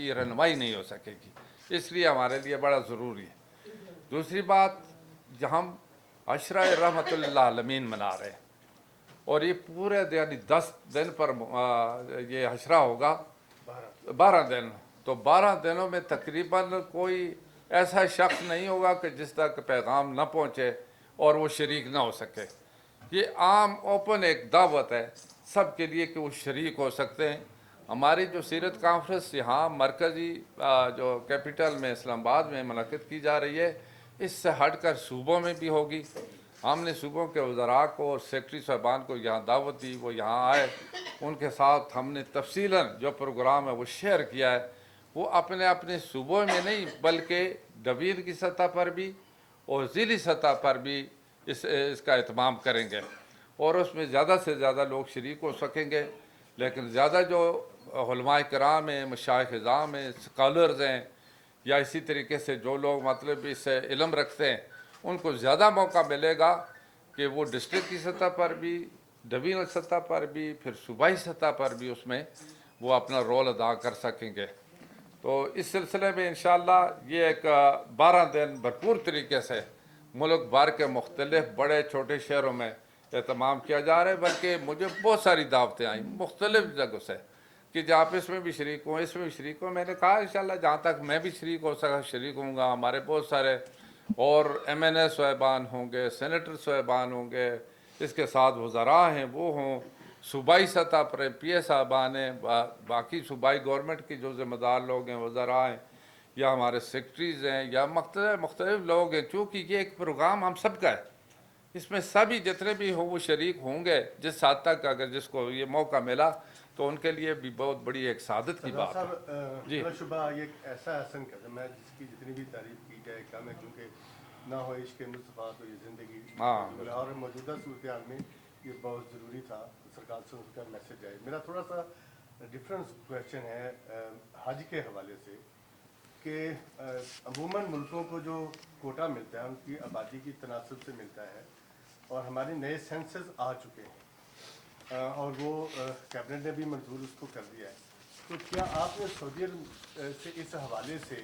की रहनुमाई नहीं हो सकेगी, इसलिए हमारे लिए बड़ा ज़रूरी है। दूसरी बात, हम अशरा रहमतुल्लिल आलमीन मना रहे हैं और ये पूरे यानी 10 दिन पर ये अशरा होगा, 12 दिन। तो 12 दिनों में तकरीबन कोई ऐसा शख्स नहीं होगा कि जिस तक पैगाम न पहुँचे और वो शरीक ना हो सके। ये आम ओपन एक दावत है सब के लिए कि वो शरीक हो सकते हैं। हमारी जो सीरत कॉन्फ्रेंस यहाँ मरकज़ी जो कैपिटल में इस्लामाबाद में मुनक़िद की जा रही है, इससे हटकर सूबों में भी होगी। हमने सूबों के वज़रा को और सेक्रेटरी साहबान को यहाँ दावत दी, वो यहाँ आए, उनके साथ हमने तफसीलन जो प्रोग्राम है वो शेयर किया है। वो अपने अपने सूबों में नहीं बल्कि डवीन की सतह पर भी और ज़िली सतह पर भी इसका एहतमाम करेंगे और उसमें ज़्यादा से ज़्यादा लोग शरीक हो सकेंगे। लेकिन ज़्यादा जो उलमाए किराम हैं, मशाइख इज़ाम हैं, स्कॉलर्स हैं, या इसी तरीके से जो लोग मतलब इससे इल्म रखते हैं, उनको ज़्यादा मौका मिलेगा कि वो डिस्ट्रिक्ट की सतह पर भी, डिवीजनल सतह पर भी, फिर सूबाई सतह पर भी उसमें वो अपना रोल अदा कर सकेंगे। तो इस सिलसिले में इंशाअल्लाह ये एक 12 दिन भरपूर तरीके से मुल्क भर के मुख्तलिफ बड़े छोटे शहरों में एहतमाम किया जा रहा है। बल्कि मुझे बहुत सारी दावतें आई मुख्तलिफ जगहों से कि जहाँ आप इसमें भी शरीक हों, इसमें भी शरीक हों। मैंने कहा इंशाअल्लाह जहाँ तक मैं भी शरीक हो सका शरीक होऊंगा। हमारे बहुत सारे और MNA साहबान होंगे, सेनेटर साहबान होंगे, इसके साथ वज़रा हैं वो हों, सूबाई सतह पर PA साहबान हैं, बाकी सूबाई गवर्नमेंट की जो ज़िम्मेदार लोग हैं, वज़रा हैं, या हमारे सेक्रेटरीज़ हैं, या मुख्तलिफ लोग हैं। चूँकि ये एक प्रोग्राम हम सब का है, इसमें सभी जितने भी हो वो शरीक होंगे जिस हद तक, अगर जिसको ये मौका मिला तो उनके लिए भी बहुत बड़ी एक सादत की बात है। जी शुबा ये ऐसा हसन कदम है जिसकी जितनी भी तारीफ की जाए कम है, क्योंकि ना हो इश्क मुस्तफ़ा तो ये ज़िंदगी, और मौजूदा सूरत हाल में ये बहुत ज़रूरी था सरकार से उसका मैसेज आए। मेरा थोड़ा सा डिफरेंस क्वेश्चन है हज के हवाले से कि अमूमन मुल्कों को जो कोटा मिलता है उनकी आबादी की तनासब से मिलता है और हमारे नए सेंसस आ चुके हैं और वो कैबिनेट ने भी मंजूर उसको कर दिया है। तो क्या आपने सऊदी अरब से इस हवाले से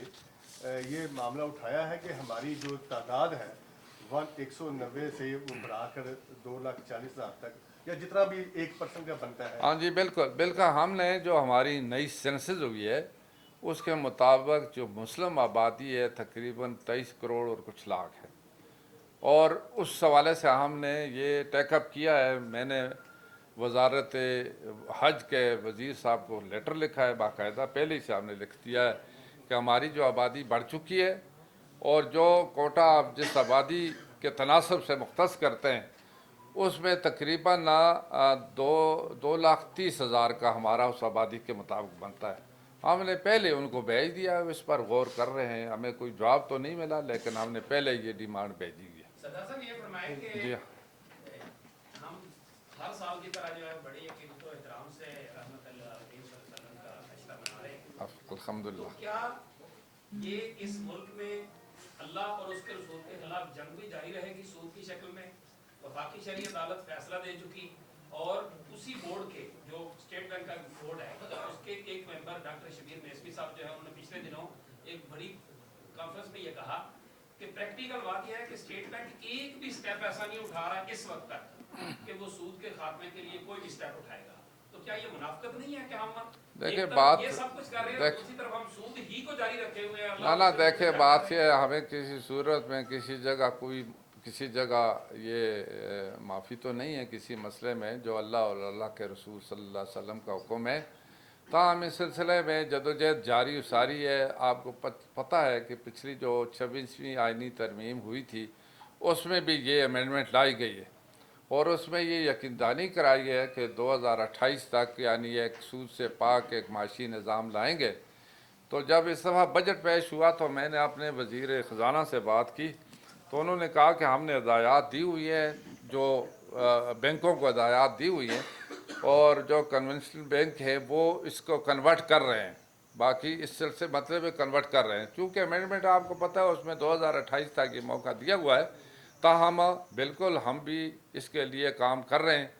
ये मामला उठाया है कि हमारी जो तादाद है 190 से वो बढ़ाकर 2,40,000 तक या जितना भी 1% का बनता है? हाँ जी, बिल्कुल बिल्कुल। हमने जो हमारी नई सेंसस हुई है उसके मुताबिक जो मुस्लिम आबादी है तकरीबन 23 करोड़ और कुछ लाख है, और उस हवाले से हमने ये टेकअप किया है। मैंने वजारत हज के वज़ीर साहब को लेटर लिखा है बाकायदा, पहले से हमने लिख दिया है कि हमारी जो आबादी बढ़ चुकी है और जो कोटा आप जिस आबादी के तनासब से मुख्तस करते हैं उसमें तकरीबन 2,30,000 का हमारा उस आबादी के मुताबिक बनता है। हमने पहले उनको भेज दिया, इस पर गौर कर रहे हैं। हमें कोई जवाब तो नहीं मिला लेकिन हमने पहले ये डिमांड भेजी है। जी हम हर साल की तरह जो है बड़ी अकीदत और एहतराम से रहमतुल्लिल आलमीन सल्लल्लाहु का अशरा मना रहे हैं। अल्हम्दुलिल्लाह। तो क्या ये इस मुल्क में अल्लाह और उसके रसूल के खिलाफ जंग भी जारी रहेगी सूद की शक्ल में? वफाकी शरीयत अदालत फैसला दे चुकी और उसी बोर्ड के जो स्टेट बैंक का बोर्ड है उसके एक मेंबर डॉक्टर शबीर नेस्मी साहब जो है उन्होंने पिछले दिनों एक बड़ी कॉन्फ्रेंस में ये कहा कि प्रैक्टिकल बात यह है कि स्टेट बैंक एक भी स्टेप ऐसा नहीं उठा रहा है इस वक्त तक कि वो सूद के खात्मे के लिए कोई भी स्टेप उठाएगा। तो क्या ये मुनाफिकत नहीं है कि हम देखिए बात ये सब कुछ कर रहे हैं दूसरी तरफ हम सूद ही को जारी रखे हुए हैं? ना देखिए बात ये है, हमें किसी सूरत में किसी जगह ये माफ़ी तो नहीं है किसी मसले में जो अल्लाह और अल्लाह के रसूल सल्लल्लाहु अलैहि वसल्लम का हुक्म है। ताहम इस सिलसिले में जदोजहद जारी सारी है। आपको पता है कि पिछली जो 26वीं आइनी तरमीम हुई थी उसमें भी ये अमेंडमेंट लाई गई है और उसमें ये यकीनदानी कराई है कि 2028 तक यानी एक सूद से पाक एक माशी निज़ाम लाएंगे। तो जब इस दफ़ा बजट पेश हुआ तो मैंने अपने वज़ीर ख़जाना से बात की तो उन्होंने कहा कि हमने हदायत दी हुई है, जो बैंकों को हदायत दी हुई है और जो कन्वेंशनल बैंक है वो इसको कन्वर्ट कर रहे हैं। बाकी इस सिलसिले मतलब में कन्वर्ट कर रहे हैं क्योंकि अमेंडमेंट आपको पता है उसमें 2028 तक ये मौका दिया हुआ है। ताहम बिल्कुल हम भी इसके लिए काम कर रहे हैं।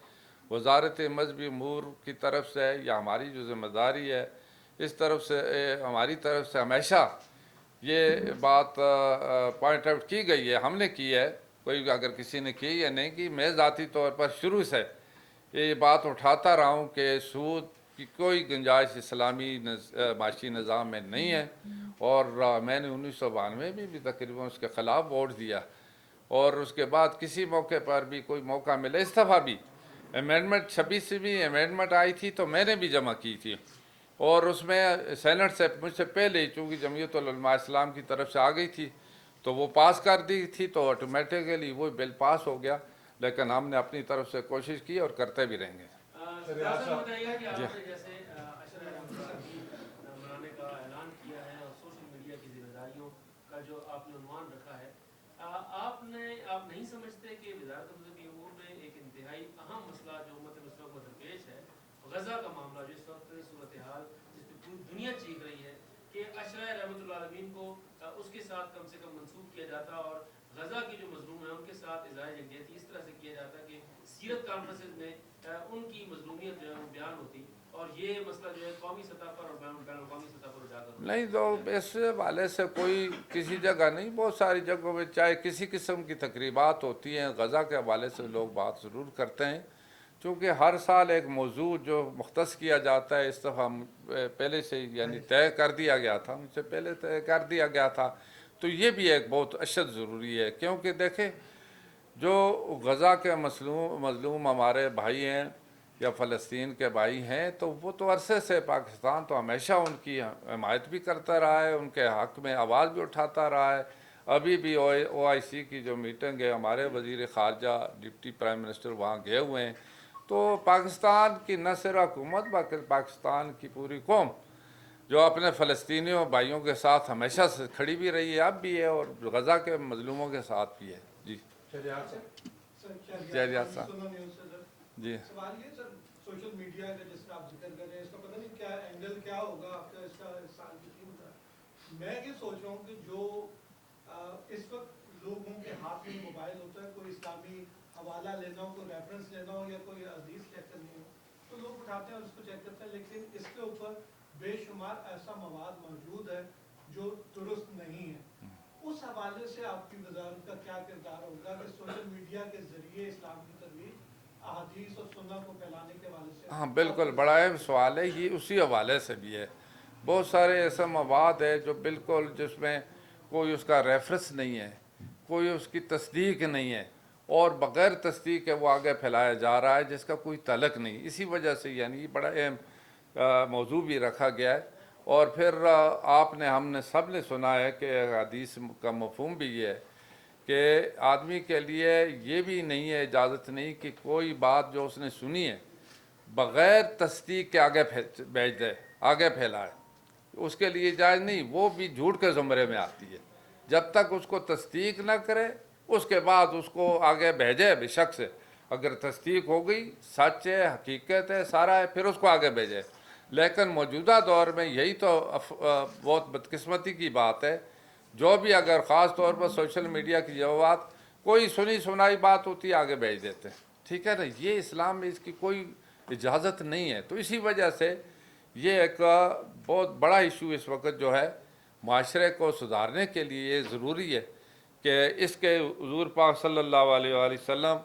वजारत मजहबी अमूर की तरफ से या हमारी जो ज़िम्मेदारी है इस तरफ से हमारी तरफ से हमेशा ये बात पॉइंट आउट की गई है, हमने की है, कोई अगर किसी ने की या नहीं की, मैं ज़ाती तौर पर शुरू से ये बात उठाता रहा हूँ कि सूद की कोई गुंजाइश इस्लामी माशी निज़ाम में नहीं है। और मैंने 1992 में भी तकरीबन उसके ख़िलाफ़ वोट दिया, और उसके बाद किसी मौके पर भी कोई मौका मिला, इस दफ़ा भी अमेंडमेंट 26 से भी अमेंडमेंट आई थी तो मैंने भी जमा की थी, और उसमें सेनेट से मुझसे पहले ही चूँकि जमीयत उलमा इस्लाम की तरफ से आ गई थी तो वो पास कर दी थी, तो ऑटोमेटिकली वो बिल पास हो गया। लेकिन हमने अपनी तरफ से कोशिश की और करते भी रहेंगे। बताइएगा कि आपने जैसे अशरा मनाने का ऐलान किया है और सोशल मीडिया की जिम्मेदारियों का जो आपने उन्वान रखा है, आप नहीं समझते कि वज़ारत मज़हबी अमूर में एक इंतहाई अहम मसला जो उम्मत मुस्लिम को दरपेश है, गज़ा का मामला, जो इस वक्त सूरत हाल जिस पर पूरी दुनिया चीख रही है कि अशरा रहमतुल्लाह अलमीन को उसके साथ कम से कम मंसूब किया जाता और गज़ा की जो मजलूम है उनके साथ इज़हार यकजहती इस तरह से किया जाता कि सीरत कॉन्फ्रेंसेस में उनकी मजलूमियत जो है वो बयान होती और ये मसला जो है कौमी सतह पर और बैनुल-अक़वामी सतह पर उजागर होता। नहीं, तो इस वाले से कोई किसी जगह नहीं, बहुत सारी जगहों में चाहे किसी किस्म की तकरीबात होती हैं, गज़ा के हवाले से लोग बात ज़रूर करते हैं, क्योंकि हर साल एक मौजू जो मुख्तस किया जाता है, इस दफ़ा पहले से यानी तय कर दिया गया था, मुझसे पहले तय कर दिया गया था, तो ये भी एक बहुत अशद ज़रूरी है। क्योंकि देखें, जो गज़ा के मज़लूम हमारे भाई हैं या फ़लस्तीन के भाई हैं, तो वो तो अरसे से पाकिस्तान तो हमेशा उनकी हिमायत भी करता रहा है, उनके हक़ में आवाज़ भी उठाता रहा है। अभी भी OIC की जो मीटिंग है, हमारे वज़ीर ख़ारजा डिप्टी प्राइम मिनिस्टर वहाँ गए हुए हैं, तो पाकिस्तान की न सिर्फ हुकूमत बल्कि पाकिस्तान की पूरी कौम जो अपने फ़लस्तीनियों भाइयों के साथ हमेशा से खड़ी भी रही है, अब भी है, और गज़ा के मज़लूमों के साथ भी है। जी शहरियार साहब जी। सवाल ये सर, सोशल मीडिया का जिस तरह आप जिक्र कर रहे हैं, इसका पता नहीं क्या एंगल क्या होगा आपका, इसका इस साल की थीम का। मैं ये सोच रहा हूँ कि जो इस वक्त लोगों के हाथ में मोबाइल होता है, कोई इस्लामी हवाला लेना हो, कोई रेफरेंस लेना हो या कोई हदीस चेक करनी हो, तो लोग उठाते हैं और उसको चेक करते हैं, लेकिन इसके ऊपर बेशुमार ऐसा मवाद मौजूद है जो दुरुस्त नहीं है। उस हवाले से आपकी वज़ारत का क्या किरदार होगा कि सोशल मीडिया के जरिए इस्लाम की तरवीज अहादीस और सुन्नत को फैलाने के हवाले से? हाँ बिल्कुल, बड़ा अहम सवाल है ये, उसी हवाले से भी है। बहुत सारे ऐसा मवाद है जो बिल्कुल जिसमें कोई उसका रेफरेंस नहीं है, कोई उसकी तस्दीक नहीं है, और बग़ैर तस्दीक के वो आगे फैलाया जा रहा है जिसका कोई तलक नहीं। इसी वजह से यानी ये बड़ा अहम मौजू भी रखा गया है। और फिर आपने हमने सब ने सुना है कि हदीस का मफ़हूम भी ये है कि आदमी के लिए ये भी नहीं है, इजाज़त नहीं कि कोई बात जो उसने सुनी है बग़ैर तस्दीक के आगे भेज दे, आगे फैलाए, उसके लिए इजाज़त नहीं, वो भी झूठ के ज़ुमरे में आती है। जब तक उसको तस्दीक न करे उसके बाद उसको आगे भेजे बेशक से, अगर तस्दीक हो गई, सच है, हकीकत है, सारा है, फिर उसको आगे भेजे। लेकिन मौजूदा दौर में यही तो बहुत बदकिस्मती की बात है, जो भी अगर ख़ास तौर पर सोशल मीडिया की जो बात कोई सुनी सुनाई बात होती है आगे भेज देते हैं, ठीक है ना। ये इस्लाम में इसकी कोई इजाज़त नहीं है। तो इसी वजह से ये एक बहुत बड़ा इशू इस वक्त जो है माशरे को सुधारने के लिए ये ज़रूरी है कि इसके हुज़ूर पाक सल्लल्लाहु अलैहि वसल्लम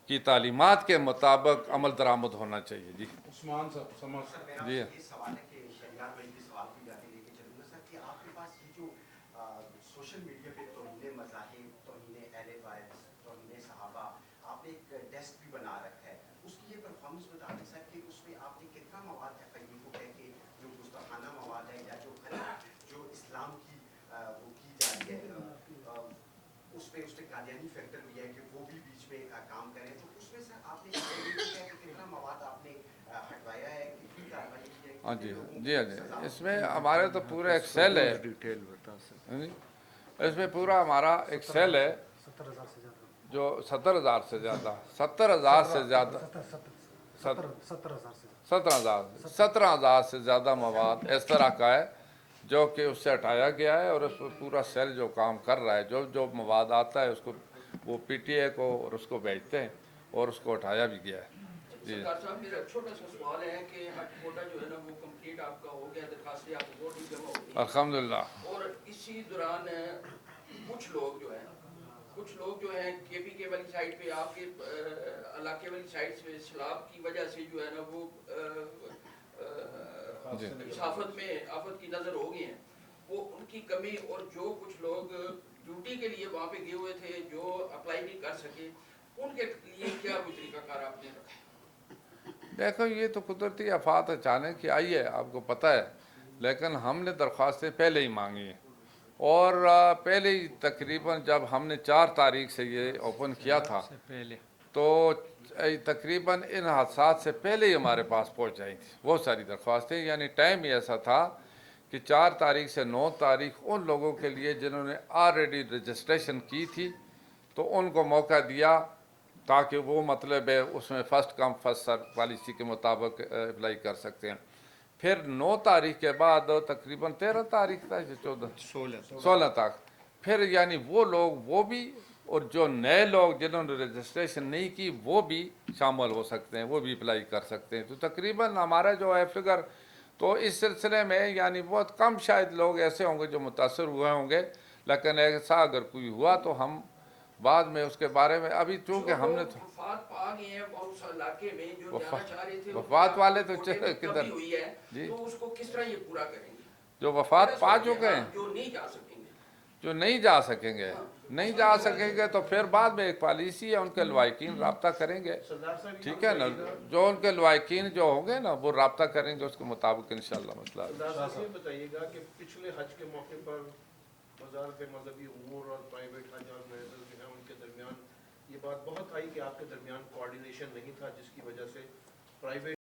की तालीमात के मुताबिक अमल दरामद होना चाहिए। जी उस्मान साहब समझ जी ये सवाल है कि शरियात भाई की सवाल की जाती लेके चलूँगा सर कि आपके पास ये जो सोशल मीडिया पे तौहीन मज़ाहिब, तौहीन अहले बैत, तौहीन सहाबा, आपने एक डेस्क भी बना रखा है, उसकी ये परफॉर्मेंस बता दें सर कि उसमें आपने कितना मवाद FIA को कह के जो गुस्ताखाना मवाद है या जो इस्लाम की वो की जा रही है उसमें कादियानी फैक्टर भी है कि वो भी बीच में काम करें, तो उसमें सर आपने कितना मवाद आपने हटवाया है, कितनी कार्रवाई की है? हाँ जी जी हाँ जी, इसमें हमारे तो पूरा एक सेल है, डिटेल बता सकते। इसमें पूरा हमारा एक सेल है 70,000 से ज्यादा, जो 70,000 से ज़्यादा 70,000 से ज़्यादा 17,000 से ज़्यादा मवाद इस तरह का है जो कि उससे हटाया गया है, और उस पर पूरा सेल जो काम कर रहा है, जो जो मवाद आता है उसको वो PTA को और उसको भेजते हैं, और उसको हटाया भी गया है। सरकार साहब मेरा छोटा सा सवाल है कि हज कोटा जो है ना वो कंप्लीट आपका हो गया, दरखास्तें आपको टोटल जमा हो गई अल्हम्दुलिल्लाह। और इसी दौरान कुछ लोग जो हैं KPK वाली साइड पे आपके इलाके वाली साइड से सैलाब की वजह से जो है ना वो आफत की नज़र हो गए हैं, वो उनकी कमी, और जो कुछ लोग ड्यूटी के लिए वहाँ पे गए हुए थे जो अप्लाई नहीं कर सके, उनके लिए क्या कोई तरीकाकार आपने रखा? देखो ये तो कुदरती आफात अचानक ही आई है, आपको पता है, लेकिन हमने दरख्वास्तें पहले ही मांगी हैं और पहले ही तकरीबन जब हमने 4 तारीख से ये ओपन किया था तो तकरीबन इन हादसात से पहले ही हमारे पास पहुंच जाई थी बहुत सारी दरख्वास्तें, यानी टाइम ही ऐसा था कि 4 तारीख से 9 तारीख उन लोगों के लिए जिन्होंने ऑलरेडी रजिस्ट्रेशन की थी तो उनको मौका दिया ताकि वो मतलब है उसमें first come first serve policy के मुताबिक अप्लाई कर सकते हैं। फिर 9 तारीख के बाद तकरीबन 13 तारीख तक 16 तक फिर यानी वो लोग वो भी और जो नए लोग जिन्होंने रजिस्ट्रेशन नहीं की वो भी शामिल हो सकते हैं, वो भी अप्लाई कर सकते हैं। तो तकरीबन हमारा जो है फिगर तो इस सिलसिले में यानी बहुत कम शायद लोग ऐसे होंगे जो मुतासर हुए होंगे, लेकिन ऐसा अगर कोई हुआ तो हम बाद में उसके बारे में अभी चूँकि हमने तो वफात वाले तो किधर जी तो उसको किस तरह ये पूरा करेंगे? जो वफात पा चुके हैं जो नहीं जा सकेंगे, जो नहीं जा सकेंगे तो फिर बाद में एक पॉलिसी है, उनके लवाकिन रब्ता करेंगे, ठीक है ना, जो उनके लवाकिन जो होंगे ना वो रब्ता करेंगे उसके मुताबिक इंशाल्लाह मसला। ये बताइएगा कि पिछले हज के मौके पर वजारत मजहबी उमूर और प्राइवेट हज ऑर्गेनाइजर जो है उनके दरमियान ये बात बहुत आई कि आपके दरमियान कोऑर्डिनेशन नहीं था जिसकी वजह से प्राइवेट